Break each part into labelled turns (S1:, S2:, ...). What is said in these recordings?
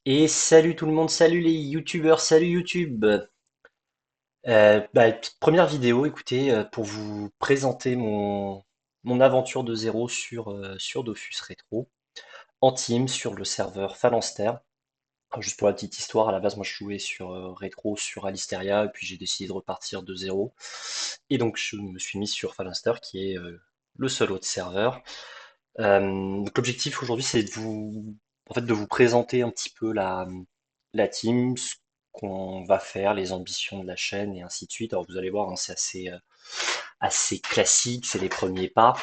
S1: Et salut tout le monde, salut les youtubeurs, salut YouTube. Première vidéo, écoutez, pour vous présenter mon aventure de zéro sur Dofus Retro, en team sur le serveur Phalanster. Alors, juste pour la petite histoire, à la base moi je jouais sur Retro sur Alisteria, et puis j'ai décidé de repartir de zéro. Et donc je me suis mis sur Phalanster, qui est le seul autre serveur. Donc l'objectif aujourd'hui, c'est de vous présenter un petit peu la team, ce qu'on va faire, les ambitions de la chaîne et ainsi de suite. Alors vous allez voir, hein, c'est assez classique, c'est les premiers pas.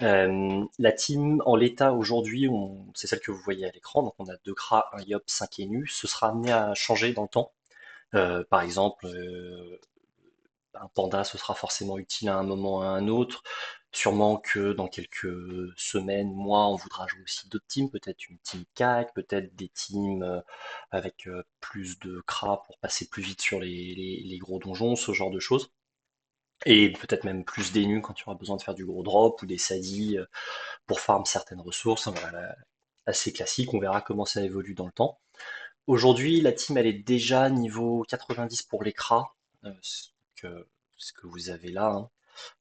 S1: La team en l'état aujourd'hui, c'est celle que vous voyez à l'écran. Donc on a 2 Kra, un Yop, 5 Enu. Ce sera amené à changer dans le temps. Par exemple, un panda, ce sera forcément utile à un moment ou à un autre. Sûrement que dans quelques semaines, mois, on voudra jouer aussi d'autres teams, peut-être une team CAC, peut-être des teams avec plus de cras pour passer plus vite sur les gros donjons, ce genre de choses. Et peut-être même plus d'énus quand il y aura besoin de faire du gros drop ou des sadis pour farm certaines ressources. Voilà, assez classique, on verra comment ça évolue dans le temps. Aujourd'hui, la team elle est déjà niveau 90 pour les cras, que, ce que vous avez là, hein.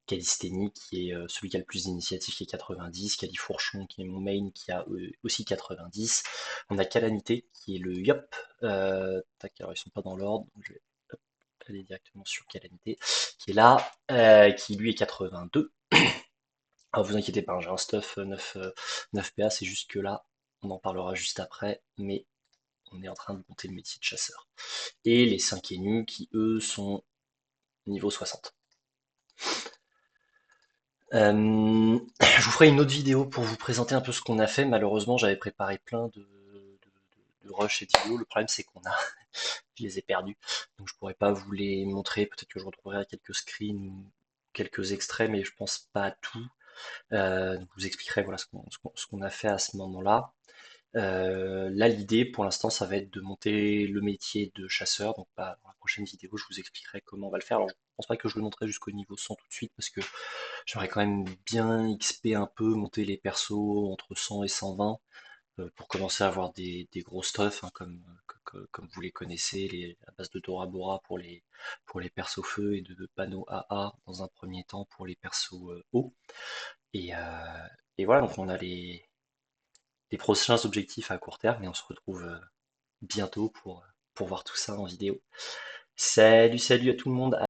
S1: Calisthénie qui est celui qui a le plus d'initiative qui est 90, Califourchon qui est mon main qui a aussi 90. On a Calamité qui est le Yop. Tac, alors ils sont pas dans l'ordre, donc je vais hop, aller directement sur Calamité qui est là, qui lui est 82. Alors vous inquiétez pas, hein, j'ai un stuff 9 PA, c'est juste que là, on en parlera juste après, mais on est en train de monter le métier de chasseur. Et les 5 nus qui eux sont niveau 60. Je vous ferai une autre vidéo pour vous présenter un peu ce qu'on a fait. Malheureusement, j'avais préparé plein de rush et de vidéos. Le problème, c'est je les ai perdus. Donc, je pourrais pas vous les montrer. Peut-être que je retrouverai quelques screens ou quelques extraits, mais je pense pas à tout. Donc, je vous expliquerai voilà ce qu'on a fait à ce moment-là. Là, l'idée pour l'instant, ça va être de monter le métier de chasseur. Donc, dans la prochaine vidéo, je vous expliquerai comment on va le faire. Alors, je pense pas que je le montrerai jusqu'au niveau 100 tout de suite parce que j'aimerais quand même bien XP un peu, monter les persos entre 100 et 120 pour commencer à avoir des gros stuff, hein, comme vous les connaissez, la base de Dora Bora pour les persos feu et de panneaux AA dans un premier temps pour les persos eau. Et, euh, et voilà, donc on a les prochains objectifs à court terme et on se retrouve bientôt pour voir tout ça en vidéo. Salut, salut à tout le monde.